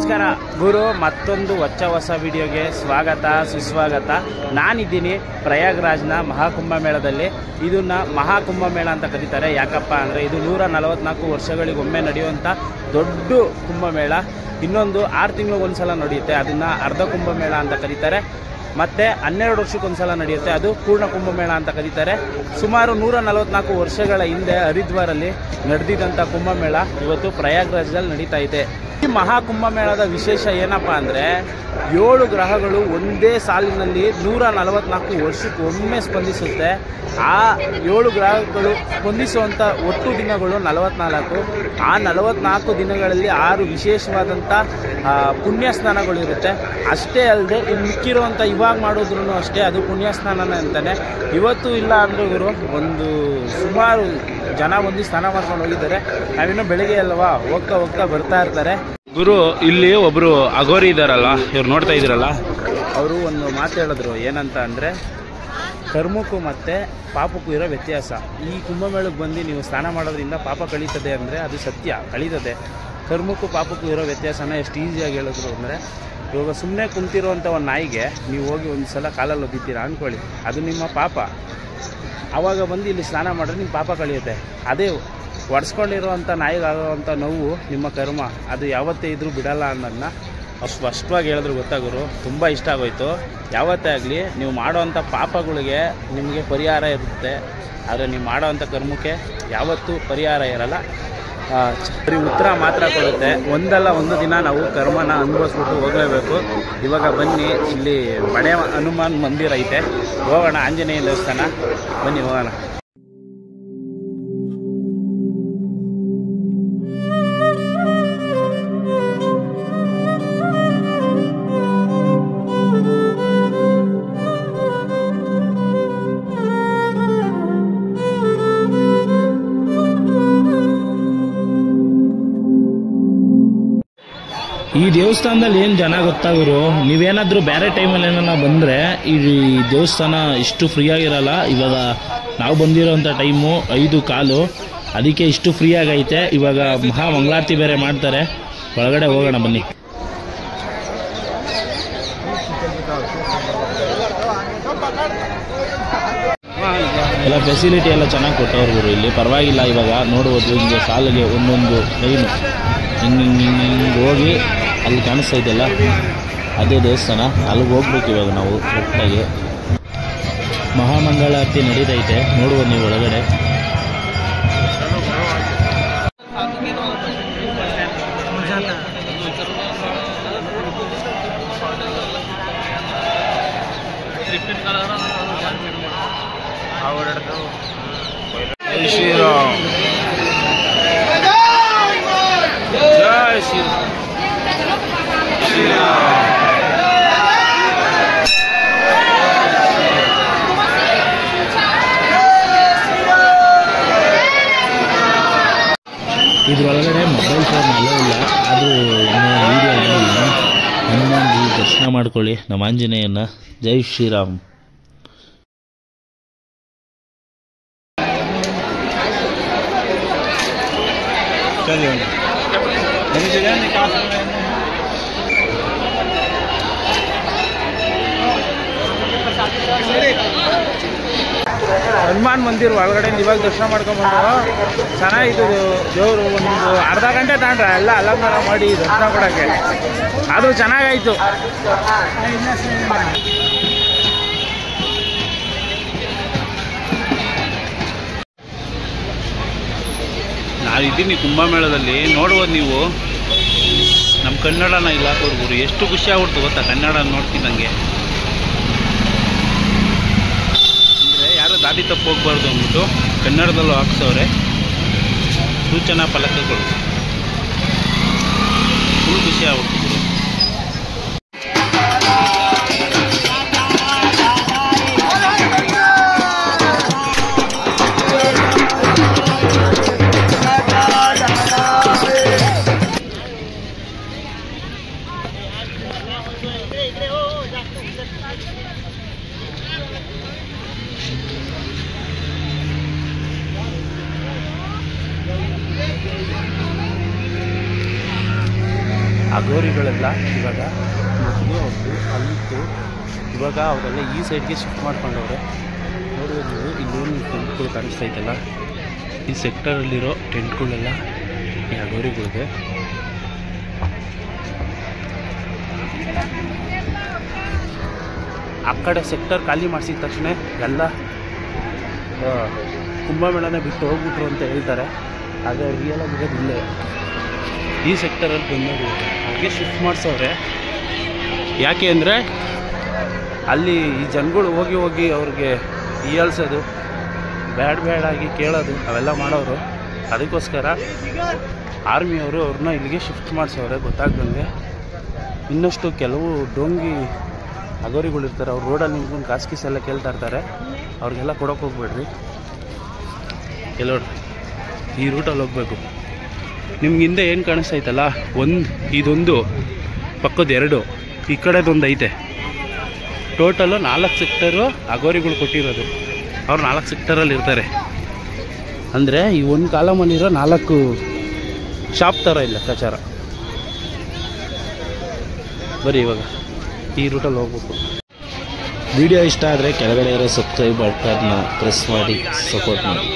ನಮಸ್ಕಾರ ಗುರು, ಮತ್ತೊಂದು ಹೊಸ ವಿಡಿಯೋಗೆ ಸ್ವಾಗತ ಸುಸ್ವಾಗತ. ನಾನಿದ್ದೀನಿ ಪ್ರಯಾಗ್ರಾಜ್ನ ಮಹಾಕುಂಭಮೇಳದಲ್ಲಿ. ಇದನ್ನು ಮಹಾಕುಂಭಮೇಳ ಅಂತ ಕರೀತಾರೆ. ಯಾಕಪ್ಪ ಅಂದರೆ ಇದು 144 ವರ್ಷಗಳಿಗೊಮ್ಮೆ ನಡೆಯುವಂಥ ದೊಡ್ಡ ಕುಂಭಮೇಳ. ಇನ್ನೊಂದು 6 ತಿಂಗಳಿಗೊಂದು ಸಲ ನಡೆಯುತ್ತೆ, ಅದನ್ನು ಅರ್ಧ ಕುಂಭಮೇಳ ಅಂತ ಕರೀತಾರೆ. ಮತ್ತು 12 ವರ್ಷಕ್ಕೊಂದು ಸಲ ನಡೆಯುತ್ತೆ, ಅದು ಪೂರ್ಣ ಕುಂಭಮೇಳ ಅಂತ ಕರೀತಾರೆ. ಸುಮಾರು 144 ವರ್ಷಗಳ ಹಿಂದೆ ಹರಿದ್ವಾರಲ್ಲಿ ನಡೆದಿದ್ದಂಥ ಕುಂಭಮೇಳ ಇವತ್ತು ಪ್ರಯಾಗ್ರಾಜ್ದಲ್ಲಿ ನಡೀತಾ ಇದೆ. ಈ ಮಹಾಕುಂಭಮೇಳದ ವಿಶೇಷ ಏನಪ್ಪ ಅಂದರೆ 7 ಗ್ರಹಗಳು ಒಂದೇ ಸಾಲಿನಲ್ಲಿ 144 ವರ್ಷಕ್ಕೊಮ್ಮೆ ಸ್ಪಂದಿಸುತ್ತೆ. ಆ 7 ಗ್ರಹಗಳು ಸ್ಪಂದಿಸುವಂಥ ಒಟ್ಟು ದಿನಗಳು 44. ಆ 44 ದಿನಗಳಲ್ಲಿ 6 ವಿಶೇಷವಾದಂಥ ಪುಣ್ಯ ಸ್ನಾನಗಳಿರುತ್ತೆ. ಅಷ್ಟೇ ಅಲ್ಲದೆ ಇನ್ನು ಮಿಕ್ಕಿರುವಂಥ ಇವಾಗ ಮಾಡೋದ್ರೂ ಅಷ್ಟೇ, ಅದು ಪುಣ್ಯ ಸ್ನಾನನೇ ಅಂತಾನೆ. ಇವತ್ತು ಇಲ್ಲ ಅಂದರೆ ಇವರು ಒಂದು ಸುಮಾರು ಜನ ಬಂದು ಸ್ನಾನ ಮಾಡ್ಕೊಂಡು ಹೋಗಿದ್ದಾರೆ. ನಾವಿನ್ನೂ ಬೆಳಿಗ್ಗೆ ಅಲ್ವಾ, ಹೋಗ್ತಾ ಹೋಗ್ತಾ ಬರ್ತಾ ಇರ್ತಾರೆ. ಗುರು, ಇಲ್ಲಿ ಒಬ್ಬರು ಅಘೋರಿ ಇದ್ದಾರಲ್ಲ, ಇವ್ರು ನೋಡ್ತಾ ಇದ್ದೀರಲ್ಲ, ಅವರು ಒಂದು ಮಾತು ಹೇಳಿದ್ರು. ಏನಂತ ಅಂದರೆ ಕರ್ಮಕ್ಕೂ ಮತ್ತು ಪಾಪಕ್ಕೂ ಇರೋ ವ್ಯತ್ಯಾಸ. ಈ ಕುಂಭಮೇಳಕ್ಕೆ ಬಂದು ನೀವು ಸ್ನಾನ ಮಾಡೋದ್ರಿಂದ ಪಾಪ ಕಳೀತದೆ ಅಂದರೆ ಅದು ಸತ್ಯ, ಕಳೀತದೆ. ಕರ್ಮಕ್ಕೂ ಪಾಪಕ್ಕೂ ಇರೋ ವ್ಯತ್ಯಾಸನ ಎಷ್ಟು ಈಸಿಯಾಗಿ ಹೇಳಿದ್ರು ಅಂದರೆ, ಇವಾಗ ಸುಮ್ಮನೆ ಕುಂತಿರುವಂಥ ಒಂದು ನಾಯಿಗೆ ನೀವು ಹೋಗಿ ಒಂದು ಸಲ ಕಾಲಲ್ಲಿ ಒದ್ದಿದ್ದೀರಾ ಅಂದ್ಕೊಳ್ಳಿ, ಅದು ನಿಮ್ಮ ಪಾಪ. ಆವಾಗ ಬಂದು ಇಲ್ಲಿ ಸ್ನಾನ ಮಾಡಿದ್ರೆ ನಿಮ್ಮ ಪಾಪ ಕಳೆಯುತ್ತೆ. ಅದೇ ಒಡ್ಸ್ಕೊಂಡಿರುವಂಥ ನಾಯಿಗಾಗುವಂಥ ನೋವು ನಿಮ್ಮ ಕರ್ಮ, ಅದು ಯಾವತ್ತೇ ಇದ್ರೂ ಬಿಡಲ್ಲ ಅನ್ನೋದನ್ನ ಸ್ಪಷ್ಟವಾಗಿ ಹೇಳಿದ್ರು. ಗೊತ್ತಾಗೋರು ತುಂಬ ಇಷ್ಟ ಆಗೋಯ್ತು. ಯಾವತ್ತೇ ಆಗಲಿ ನೀವು ಮಾಡೋವಂಥ ಪಾಪಗಳಿಗೆ ನಿಮಗೆ ಪರಿಹಾರ ಇರುತ್ತೆ, ಆದರೆ ನೀವು ಮಾಡೋವಂಥ ಕರ್ಮಕ್ಕೆ ಯಾವತ್ತೂ ಪರಿಹಾರ ಇರಲ್ಲ. ಸರಿ ಉತ್ತರ ಮಾತ್ರ ಕೊಡುತ್ತೆ. ಒಂದಲ್ಲ ಒಂದು ದಿನ ನಾವು ಕರ್ಮನ ಅನುಭವಿಸ್ಬಿಟ್ಟು ಹೋಗಲೇಬೇಕು. ಇವಾಗ ಬನ್ನಿ, ಇಲ್ಲಿ ಬಡೆ ಹನುಮಾನ್ ಮಂದಿರ ಐತೆ, ಹೋಗೋಣ. ಆಂಜನೇಯ ದೇವಸ್ಥಾನ, ಬನ್ನಿ ಹೋಗೋಣ. ಈ ದೇವಸ್ಥಾನದಲ್ಲಿ ಏನು ಜನ ಗೊತ್ತಾಗೋರು, ನೀವೇನಾದರೂ ಬೇರೆ ಟೈಮಲ್ಲಿ ಏನಾರ ಬಂದರೆ ಈ ದೇವಸ್ಥಾನ ಇಷ್ಟು ಫ್ರೀಯಾಗಿರಲ್ಲ. ಇವಾಗ ನಾವು ಬಂದಿರೋಂಥ ಟೈಮು 5:15, ಅದಕ್ಕೆ ಇಷ್ಟು ಫ್ರೀ ಆಗೈತೆ. ಇವಾಗ ಮಹಾ ಮಂಗಳಾರತಿ ಬೇರೆ ಮಾಡ್ತಾರೆ. ಒಳಗಡೆ ಹೋಗೋಣ ಬನ್ನಿ. ಎಲ್ಲ ಫೆಸಿಲಿಟಿ ಎಲ್ಲ ಚೆನ್ನಾಗಿ ಕೊಟ್ಟವ್ರು ಇಲ್ಲಿ, ಪರವಾಗಿಲ್ಲ. ಇವಾಗ ನೋಡ್ಬೋದು, ಹಿಂಗೆ ಸಾಲಿಗೆ ಒಂದೊಂದು ಲೈನು ಹಿಂಗೆ ಹೋಗಿ ಅಲ್ಲಿ ಕಾಣಿಸ್ತಾ ಇದೆಯಲ್ಲ, ಅದೇ ದೇವಸ್ಥಾನ. ಅಲ್ಲಿಗೆ ಹೋಗ್ಬೇಕು ಇವಾಗ ನಾವು ಕರೆಕ್ಟಾಗಿ. ಮಹಾಮಂಗಳಾರತಿ ನಡೀತೈತೆ, ನೋಡ್ಬೋದು ನೀವು ಒಳಗಡೆ. ಜೈ ಶ್ರೀರಾಮ್, ಜೈ ಶ್ರೀರಾಮ್. ಇದ್ರೊಳಗಡೆ ಮೊಬೈಲ್ ಫೋನ್ ಅಲೋ ಇಲ್ಲ, ಅದು ವಿಡಿಯೋ ಏನಿಲ್ಲ. ಹನುಮಾನ್ಜಿ ದರ್ಶನ ಮಾಡ್ಕೊಳ್ಳಿ, ನಮ್ಮ ಆಂಜನೇಯನ. ಜೈ ಶ್ರೀರಾಮ್. ಹನುಮಾನ್ ಮಂದಿರ ಒಳಗಡೆ ಇವಾಗ ದರ್ಶನ ಮಾಡ್ಕೊಂಡ್ಬಂದು ಚೆನ್ನಾಗಿತ್ತು. ದೇವರು ಒಂದು ಅರ್ಧ ಗಂಟೆ ತಾಂಡ್ರೆ ಎಲ್ಲ ಅಲಂಕಾರ ಮಾಡಿ ದರ್ಶನ ಕೊಡೋಕ್ಕೆ, ಆದರೂ ಚೆನ್ನಾಗಾಯಿತು. ನಾವಿದ್ದೀನಿ ಕುಂಭಮೇಳದಲ್ಲಿ. ನೋಡ್ಬೋದು ನೀವು, ನಮ್ಮ ಕನ್ನಡನ ಇಲ್ಲ ತೋರ್ಗುರು. ಎಷ್ಟು ಖುಷಿ ಆಗ್ಬಿಡ್ತು ಗೊತ್ತಾ ಕನ್ನಡ ನೋಡ್ತೀನಿ. ನನಗೆ ಅಂದರೆ ಯಾರು ದಾರಿ ತಪ್ಪು ಹೋಗ್ಬಾರ್ದು ಅಂದ್ಬಿಟ್ಟು ಕನ್ನಡದಲ್ಲೂ ಹಾಕ್ಸವ್ರೆ ಸೂಚನಾ ಫಲಕಗಳು. ಫುಲ್ ಖುಷಿ ಆಗ್ಬಿಡ್ತು. ಅಗೋರಿಗಳೆಲ್ಲ ಇವಾಗ ಮೊದಲು ಅವ್ರದ್ದು ಅಲ್ಲಿತ್ತು, ಇವಾಗ ಅವರೆಲ್ಲ ಈ ಸೈಡ್ಗೆ ಶಿಫ್ಟ್ ಮಾಡ್ಕೊಂಡವ್ರೆ. ನೋಡ್ಬೋದು ನೀವು ಇಲ್ಲೇನು ಟೆಂಟ್ಗಳು ಕಾಣಿಸ್ತಾ ಇದೆಯಲ್ಲ, ಈ ಸೆಕ್ಟರಲ್ಲಿರೋ ಟೆಂಟ್ಗಳೆಲ್ಲ ಈ ಅಗೋರಿಗಳಿಗೆ. ಆ ಕಡೆ ಸೆಕ್ಟರ್ ಖಾಲಿ ಮಾಡಿಸಿದ ತಕ್ಷಣ ಎಲ್ಲ ಕುಂಭಮೇಳನೇ ಬಿಟ್ಟು ಹೋಗ್ಬಿಟ್ರು ಅಂತ ಹೇಳ್ತಾರೆ. ಆದರೆ ಅವ್ರು ರಿಯಲ್ ಆಗಿರೋದು ಇಲ್ಲೇ ಈ ಸೆಕ್ಟರಲ್ಲಿ ಬಂದವರು ಹಾಗೆ ಶಿಫ್ಟ್ ಮಾಡಿಸೋರೆ. ಯಾಕೆ ಅಂದರೆ ಅಲ್ಲಿ ಈ ಜನಗಳು ಹೋಗಿ ಹೋಗಿ ಅವ್ರಿಗೆ ಹೀಯಾಳ್ಸೋದು, ಬೇಡಾಗಿ ಕೇಳೋದು ಅವೆಲ್ಲ ಮಾಡೋರು. ಅದಕ್ಕೋಸ್ಕರ ಆರ್ಮಿಯವರು ಅವ್ರನ್ನ ಇಲ್ಲಿಗೆ ಶಿಫ್ಟ್ ಮಾಡಿಸೋರೆ ಗೊತ್ತಾಗ್ದಂಗೆ. ಇನ್ನಷ್ಟು ಕೆಲವು ಡೋಂಗಿ ಅಗೋರಿಗಳಿರ್ತಾರೆ, ಅವ್ರು ರೋಡಲ್ಲಿ ನಿಂತ್ಕೊಂಡು ಕಾಸು ಎಲ್ಲ ಕೇಳ್ತಾ ಇರ್ತಾರೆ, ಅವ್ರಿಗೆಲ್ಲ ಕೊಡೋಕೆ ಹೋಗ್ಬೇಡ್ರಿ. ಎಲ್ಲೋಡ್ರಿ ಈ ರೂಟಲ್ಲಿ ಹೋಗಬೇಕು. ನಿಮ್ಗೆ ಹಿಂದೆ ಏನು ಕಾಣಿಸ್ತೈತಲ್ಲ, ಇದೊಂದು ಪಕ್ಕದ 2 ಈ ಕಡೆದೊಂದು ಐತೆ. ಟೋಟಲು 4 ಸೆಕ್ಟರು ಅಗೋರಿಗಳು ಕೊಟ್ಟಿರೋದು. ಅವ್ರು 4 ಸೆಕ್ಟರಲ್ಲಿ ಇರ್ತಾರೆ. ಅಂದರೆ ಈ ಒಂದು ಕಾಲಮಲ್ಲಿರೋ 4 ಶಾಪ್ ಥರ ಇಲ್ಲ ಲೆಕ್ಕಾಚಾರ. ಬರೀ ಇವಾಗ ಈ ರೂಟಲ್ಲಿ ಹೋಗ್ಬೇಕು. ವಿಡಿಯೋ ಇಷ್ಟ ಆದರೆ ಕೆಳಗಡೆ ಇರೋ ಸಬ್ಸ್ಕ್ರೈಬ್ ಬಟನ್ನ ಪ್ರೆಸ್ ಮಾಡಿ ಸಪೋರ್ಟ್ ಮಾಡಿ.